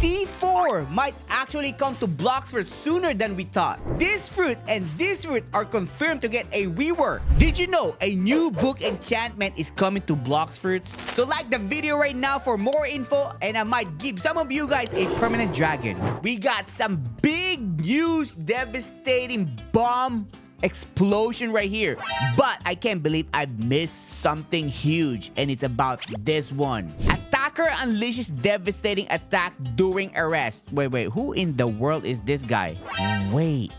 C4 might actually come to Blox fruit sooner than we thought. This fruit and this fruit are confirmed to get a rework. Did you know a new book enchantment is coming to Blox fruits? So like the video right now for more info, and I might give some of you guys a permanent dragon. We got some big news, devastating bomb explosion right here, but I can't believe I missed something huge, and it's about this one. Attacker unleashes devastating attack during arrest. Wait, who in the world is this guy? Wait.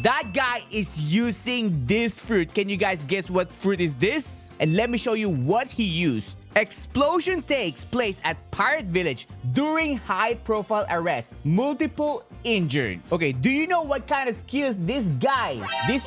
That guy is using this fruit. Can you guys guess what fruit is this? And let me show you what he used. Explosion takes place at Pirate Village during high-profile arrest. Multiple injured. Okay, do you know what kind of skills this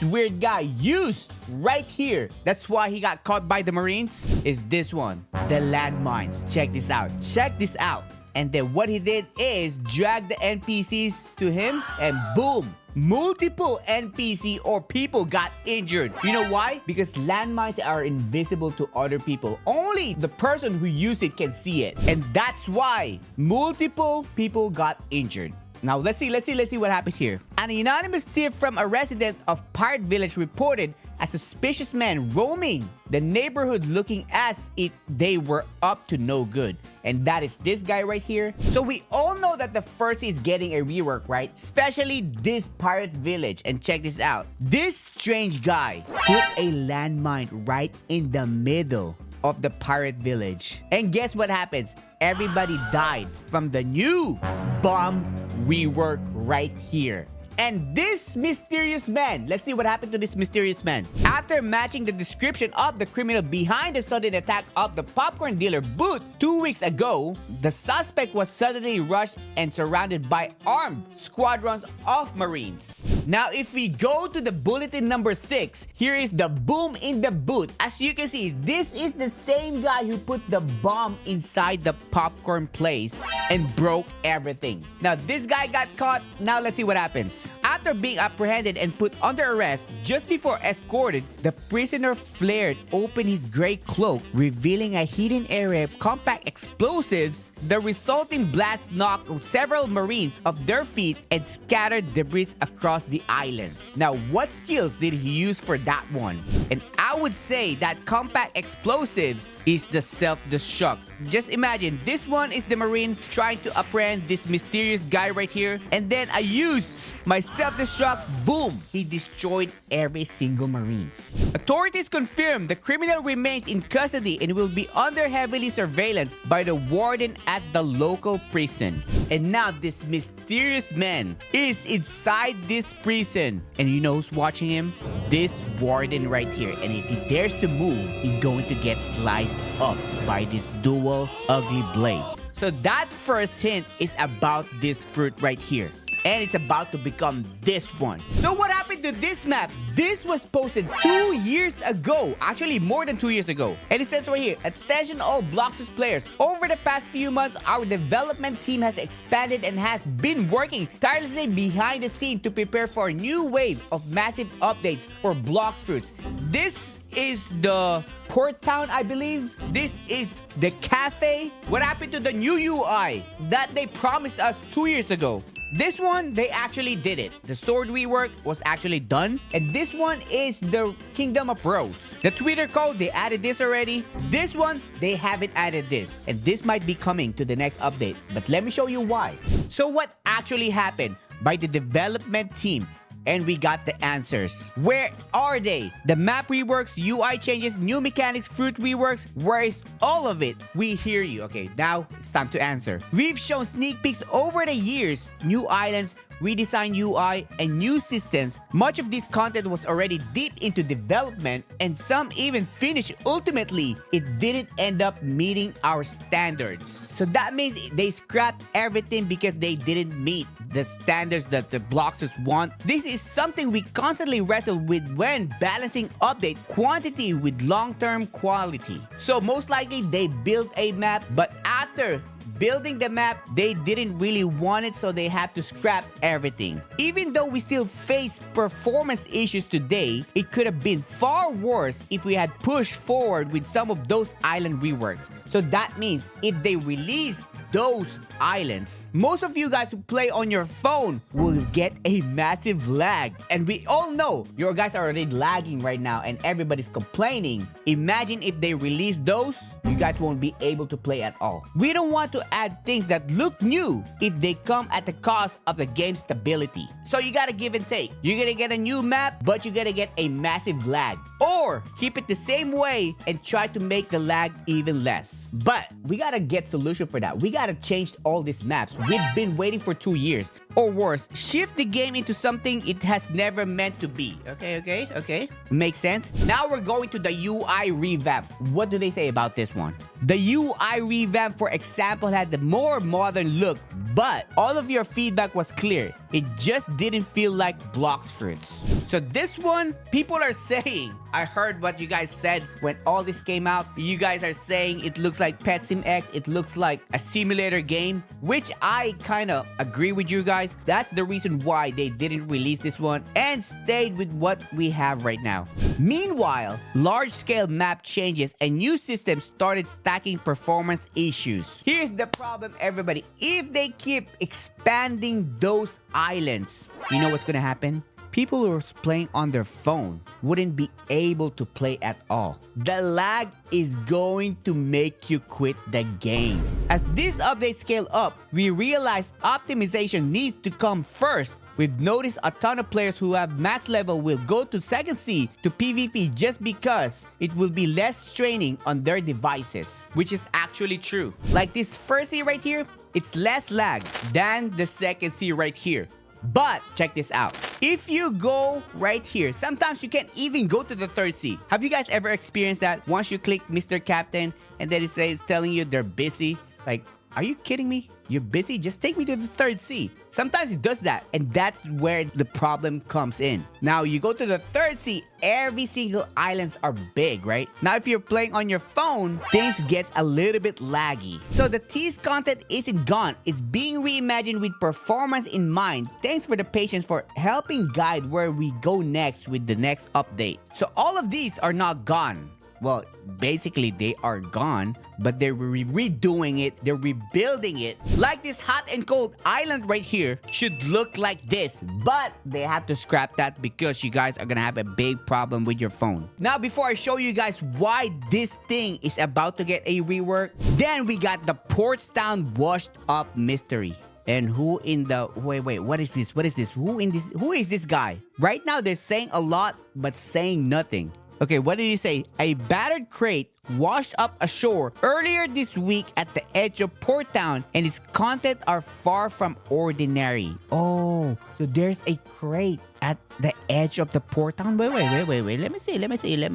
weird guy used right here? That's why he got caught by the Marines. Is this one. The landmines. Check this out. And then what he did is drag the NPCs to him and boom. Multiple NPC or people got injured. You know why? Because landmines are invisible to other people. Only the person who used it can see it. And that's why multiple people got injured. Now, let's see what happened here. An anonymous tip from a resident of Pirate Village reported a suspicious man roaming the neighborhood looking as if they were up to no good. And that is this guy right here. So we all know that the first is getting a rework, right? Especially this Pirate Village. And check this out. This strange guy put a landmine right in the middle of the Pirate Village. And guess what happens? Everybody died from the new bomb rework right here. And this mysterious man, let's see what happened to this mysterious man. After matching the description of the criminal behind the sudden attack of the popcorn dealer booth 2 weeks ago, the suspect was suddenly rushed and surrounded by armed squadrons of Marines. Now, if we go to the bulletin number 6, here is the boom in the booth. As you can see, this is the same guy who put the bomb inside the popcorn place and broke everything. Now, this guy got caught. Now, let's see what happens. After being apprehended and put under arrest, just before escorted, the prisoner flared open his gray cloak, revealing a hidden area of compact explosives. The resulting blast knocked several Marines off their feet and scattered debris across the island. Now, what skills did he use for that one? And I would say that compact explosives is the self-destruct. Just imagine, this one is the Marine trying to apprehend this mysterious guy right here, and then I use my self-destruct, boom! He destroyed every single Marines. Authorities confirm the criminal remains in custody and will be under heavily surveillance by the warden at the local prison. And now this mysterious man is inside this prison. And you know who's watching him? This warden right here. And if he dares to move, he's going to get sliced up by this dual ugly blade. So that first hint is about this fruit right here. And it's about to become this one. So what happened to this map? This was posted 2 years ago. Actually, more than 2 years ago. And it says right here, attention all Blox's players. Over the past few months, our development team has expanded and has been working tirelessly behind the scene to prepare for a new wave of massive updates for Blox fruits. This is the port town, I believe. This is the cafe. What happened to the new UI that they promised us 2 years ago? This one, they actually did it. The sword rework was actually done. And this one is the Kingdom of Rose. The Twitter code, they added this already. This one, they haven't added this. And this might be coming to the next update. But let me show you why. So what actually happened by the development team? And we got the answers. Where are they? The map reworks, UI changes, new mechanics, fruit reworks. Where is all of it? We hear you. Okay, now it's time to answer. We've shown sneak peeks over the years, new islands, redesigned UI, and new systems. Much of this content was already deep into development, and some even finished. Ultimately, it didn't end up meeting our standards. So that means they scrapped everything because they didn't meet the standards that the Bloxers want. This is something we constantly wrestle with when balancing update quantity with long-term quality. So most likely they built a map, but after building the map, they didn't really want it, so they had to scrap everything. Even though we still face performance issues today, it could have been far worse if we had pushed forward with some of those island reworks. So that means if they release those islands, most of you guys who play on your phone will get a massive lag. And we all know your guys are already lagging right now and everybody's complaining. Imagine if they release those, you guys won't be able to play at all. We don't want to add things that look new if they come at the cost of the game's stability. So you gotta give and take. You're gonna get a new map, but you're gonna get a massive lag. Or keep it the same way and try to make the lag even less. But we gotta get solution for that. We gotta change all these maps. We've been waiting for 2 years. Or worse, shift the game into something it has never meant to be. Okay. Makes sense? Now we're going to the UI revamp. What do they say about this one? The UI revamp, for example, had the more modern look, but all of your feedback was clear. It just didn't feel like Blox fruits. So this one, people are saying, I heard what you guys said when all this came out. You guys are saying it looks like Pet Sim X. It looks like a simulator game, which I kind of agree with you guys. That's the reason why they didn't release this one and stayed with what we have right now. Meanwhile, large-scale map changes and new systems started stacking performance issues. Here's the problem, everybody. If they keep expanding those islands, you know what's gonna happen? People who are playing on their phone wouldn't be able to play at all. The lag is going to make you quit the game. As these updates scale up, we realize optimization needs to come first. We've noticed a ton of players who have max level will go to second C to PvP just because it will be less straining on their devices, which is actually true. Like this first C right here, it's less lag than the second C right here. But check this out. If you go right here, sometimes you can't even go to the third C. Have you guys ever experienced that? Once you click Mr. Captain and then it's telling you they're busy. Like, are you kidding me? You're busy? Just take me to the third C. Sometimes it does that, and that's where the problem comes in. Now, you go to the third C, every single islands are big, right? Now, if you're playing on your phone, things get a little bit laggy. So the tease content isn't gone. It's being reimagined with performance in mind. Thanks for the patience for helping guide where we go next with the next update. So all of these are not gone. Well, basically they are gone, but they're redoing it, they're rebuilding it. Like this hot and cold island right here should look like this, but they have to scrap that because you guys are gonna have a big problem with your phone. Now, before I show you guys why this thing is about to get a rework, then we got the Portstown washed up mystery. And who in the... Wait, what is this? What is this? Who is this guy? Right now, they're saying a lot, but saying nothing. Okay, what did he say? A battered crate washed up ashore earlier this week at the edge of Port Town, and its content are far from ordinary. Oh, so there's a crate at the edge of the Port Town. Wait. Let me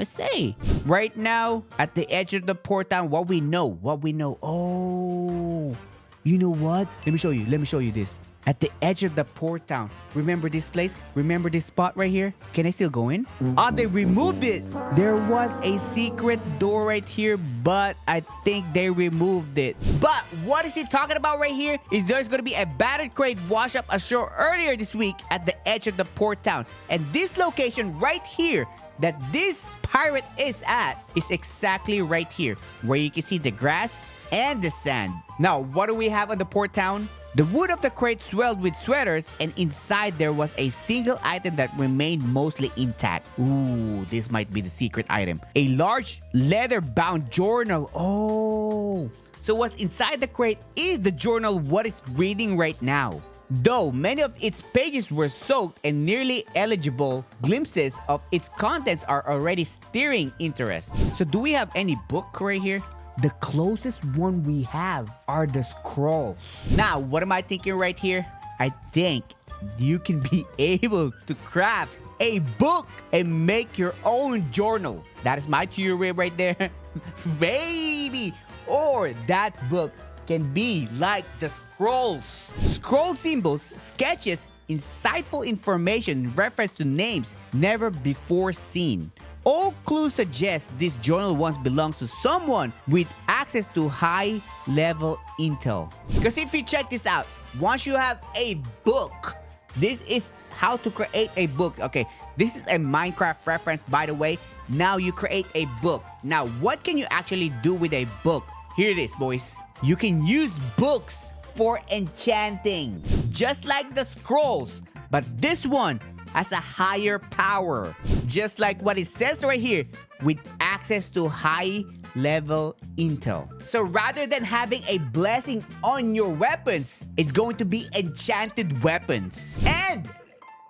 see. Right now, at the edge of the Port Town, what we know. Oh, you know what? Let me show you this. At the edge of the Port Town. Remember this place? Remember this spot right here? Can I still go in? Oh, they removed it. There was a secret door right here, but I think they removed it. But what is he talking about right here? Is there's going to be a battered crate washed up ashore earlier this week at the edge of the Port Town. And this location right here that this pirate is at is exactly right here, where you can see the grass and the sand. Now, what do we have on the Port Town? The wood of the crate swelled with sweaters, and inside there was a single item that remained mostly intact. Ooh, this might be the secret item. A large leather-bound journal. Oh, so what's inside the crate is the journal what it's reading right now. Though many of its pages were soaked and nearly illegible, glimpses of its contents are already stirring interest. So do we have any book right here? The closest one we have are the scrolls. Now, what am I thinking right here? I think you can be able to craft a book and make your own journal. That is my theory right there. Baby! Or that book can be like the scrolls. Scroll symbols, sketches, insightful information, reference to names never before seen. All clues suggest this journal once belongs to someone with access to high-level intel. Because if you check this out, once you have a book, this is how to create a book. Okay, this is a Minecraft reference, by the way. Now you create a book. Now, what can you actually do with a book? Here it is, boys. You can use books for enchanting, just like the scrolls, but this one has a higher power, just like what it says right here, with access to high level intel. So rather than having a blessing on your weapons, it's going to be enchanted weapons. And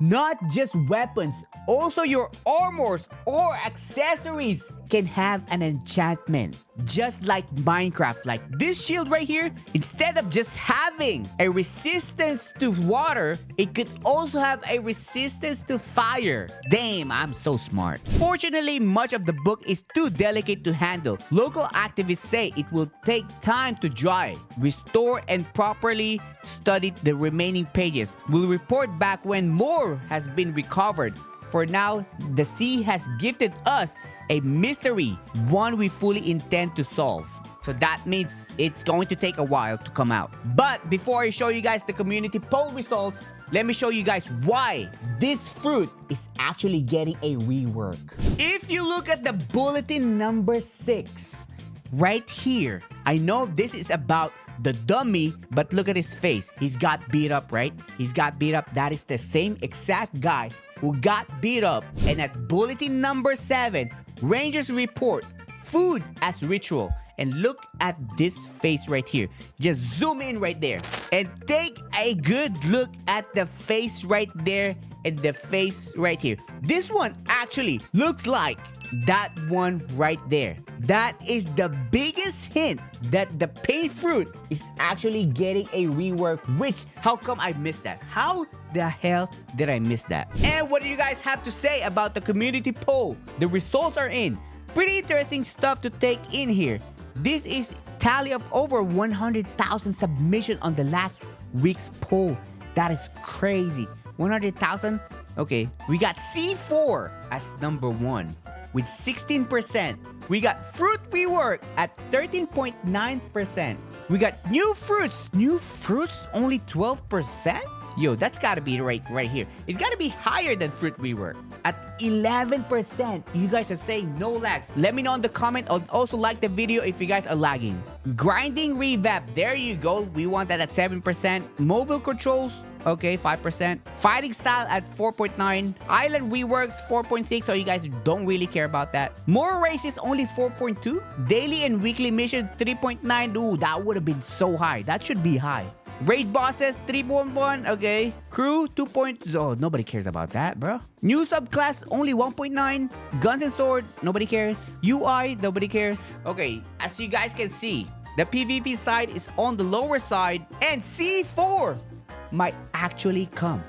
not just weapons, also your armors or accessories can have an enchantment. Just like Minecraft, like this shield right here, instead of just having a resistance to water, it could also have a resistance to fire. Damn, I'm so smart. Fortunately, much of the book is too delicate to handle. Local activists say it will take time to dry, restore, and properly study the remaining pages. We'll report back when more has been recovered. For now, the sea has gifted us a mystery, one we fully intend to solve. So that means it's going to take a while to come out. But before I show you guys the community poll results, let me show you guys why this fruit is actually getting a rework. If you look at the bulletin number 6, right here, I know this is about the dummy, but look at his face. He's got beat up, right? He's got beat up. That is the same exact guy who got beat up. And at bulletin number 7, Rangers report food as ritual. And look at this face right here. Just zoom in right there and take a good look at the face right there and the face right here. This one actually looks like that one right there. That is the biggest hint that the paint fruit is actually getting a rework, which, how come I missed that? How the hell did I miss that? And what do you guys have to say about the community poll? The results are in. Pretty interesting stuff to take in here. This is tally of over 100,000 submission on the last week's poll. That is crazy. 100,000? Okay, we got C4 as number 1 with 16%. We got fruit rework at 13.9%. We got new fruits. New fruits only 12%? Yo, that's gotta be right here. It's gotta be higher than fruit rework. At 11%, you guys are saying no lags. Let me know in the comment. I'll also like the video if you guys are lagging. Grinding revamp, there you go. We want that at 7%. Mobile controls, okay, 5%. Fighting style at 4.9. Island reworks 4.6, so you guys don't really care about that. More races only 4.2. Daily and weekly mission 3.9. Ooh, that would have been so high. That should be high. Raid bosses 3.1, okay. Crew 2.0, oh, nobody cares about that, bro. New subclass only 1.9. Guns and sword, nobody cares. UI, nobody cares. Okay, as you guys can see, the PvP side is on the lower side, and C4 might actually come.